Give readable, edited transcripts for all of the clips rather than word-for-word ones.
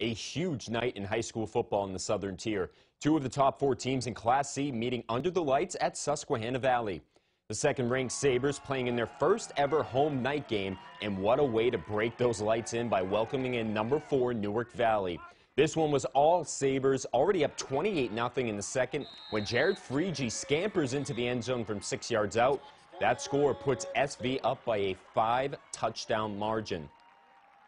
A huge night in high school football in the Southern Tier. Two of the top 4 teams in Class C meeting under the lights at Susquehanna Valley. The second-ranked Sabres playing in their first ever home night game, and what a way to break those lights in by welcoming in number 4 Newark Valley. This one was all Sabres, already up 28-0 in the second when Jared Freege scampers into the end zone from 6 yards out. That score puts SV up by a 5-touchdown margin.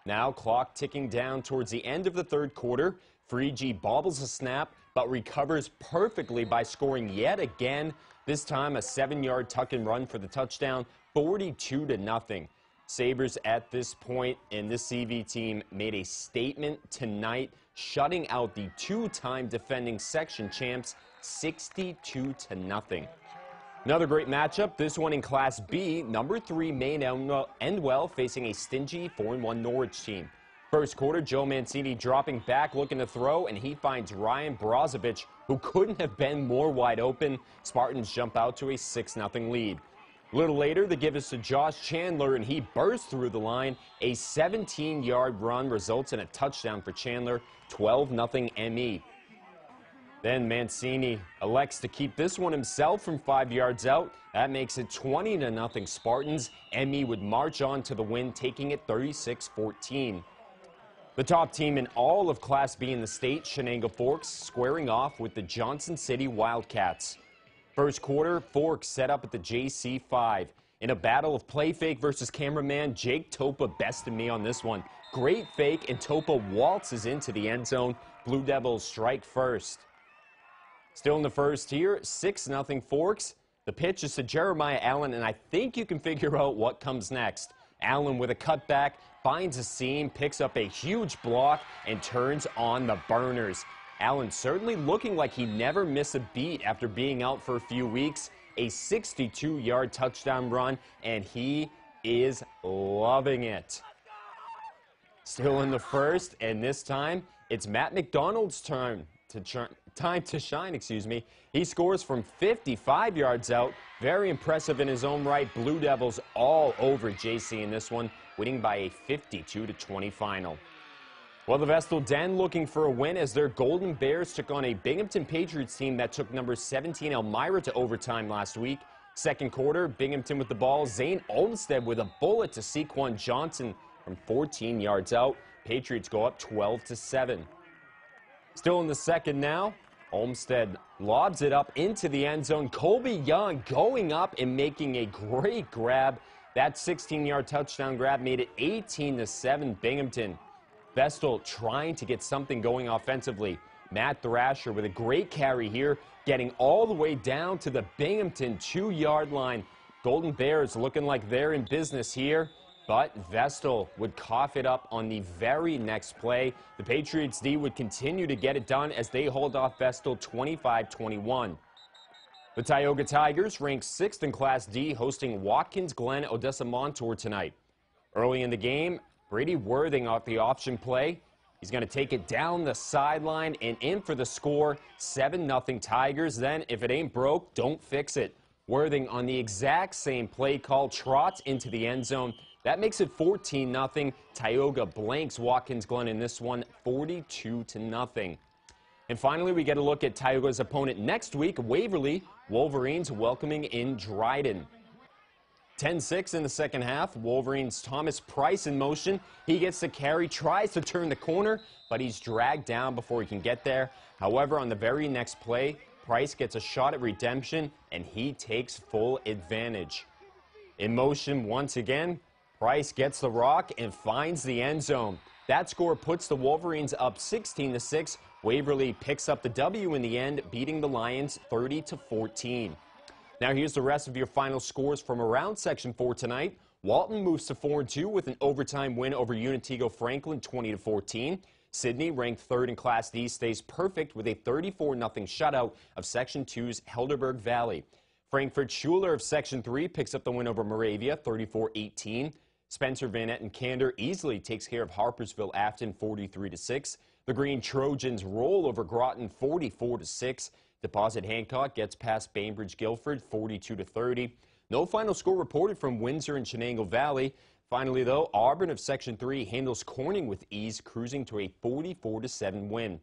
Now clock ticking down towards the end of the third quarter. Freege bobbles a snap, but recovers perfectly by scoring yet again. This time a 7-yard tuck and run for the touchdown, 42-0. Sabres at this point in this CV team made a statement tonight, shutting out the 2-time defending section champs 62-0. Another great matchup, this one in Class B, number 3 Maine Endwell facing a stingy 4-1 Norwich team. First quarter, Joe Mancini dropping back looking to throw, and he finds Ryan Brozovic, who couldn't have been more wide open. Spartans jump out to a 6-0 lead. A little later, they give us to Josh Chandler, and he bursts through the line. A 17-yard run results in a touchdown for Chandler, 12-0 ME. Then Mancini elects to keep this one himself from 5 yards out. That makes it 20-0 Spartans. ME would march on to the win, taking it 36-14. The top team in all of Class B in the state, Chenango Forks, squaring off with the Johnson City Wildcats. First quarter, Forks set up at the JC5. In a battle of play fake versus cameraman, Jake Topa bested me on this one. Great fake, and Topa waltzes into the end zone. Blue Devils strike first. Still in the first here, 6-0 Forks. The pitch is to Jeremiah Allen, and I think you can figure out what comes next. Allen with a cutback, finds a seam, picks up a huge block, and turns on the burners. Allen certainly looking like he never missed a beat after being out for a few weeks. A 62-yard touchdown run, and he is loving it. Still in the first, and this time, it's Matt McDonald's turn to shine, He scores from 55 yards out. Very impressive in his own right. Blue Devils all over JC in this one, winning by a 52-20 final. Well, the Vestal Den looking for a win as their Golden Bears took on a Binghamton Patriots team that took number 17 Elmira to overtime last week. Second quarter, Binghamton with the ball. Zane Olmstead with a bullet to Sequan Johnson from 14 yards out. Patriots go up 12-7. Still in the second now, Olmstead lobs it up into the end zone. Colby Young going up and making a great grab. That 16-yard touchdown grab made it 18-7 Binghamton. Vestal trying to get something going offensively. Matt Thrasher with a great carry here, getting all the way down to the Binghamton 2-yard line. Golden Bears looking like they're in business here. But Vestal would cough it up on the very next play. The Patriots D would continue to get it done as they hold off Vestal 25-21. The Tioga Tigers ranked 6th in Class D, hosting Watkins, Glen, Odessa Montour tonight. Early in the game, Brady Worthing off the option play. He's going to take it down the sideline and in for the score. 7-0 Tigers. Then, if it ain't broke, don't fix it. Worthing on the exact same play call trots into the end zone. That makes it 14-0. Tioga blanks Watkins Glen in this one, 42-0. And finally, we get a look at Tioga's opponent next week, Waverly. Wolverines welcoming in Dryden. 10-6 in the second half. Wolverines' Thomas Price in motion. He gets the carry, tries to turn the corner, but he's dragged down before he can get there. However, on the very next play, Price gets a shot at redemption, and he takes full advantage. In motion once again, Price gets the rock and finds the end zone. That score puts the Wolverines up 16-6. Waverly picks up the W in the end, beating the Lions 30-14. Now here's the rest of your final scores from around Section 4 tonight. Walton moves to 4-2 with an overtime win over Unitigo Franklin 20-14. Sydney, ranked 3rd in Class D, stays perfect with a 34-0 shutout of Section 2's Helderberg Valley. Frankfurt Schuler of Section 3 picks up the win over Moravia 34-18. Spencer Van Etten Candor easily takes care of Harpersville Afton 43-6. The Green Trojans roll over Groton 44-6. Deposit Hancock gets past Bainbridge Guilford 42-30. No final score reported from Windsor and Chenango Valley. Finally, though, Auburn of Section 3 handles Corning with ease, cruising to a 44-7 win.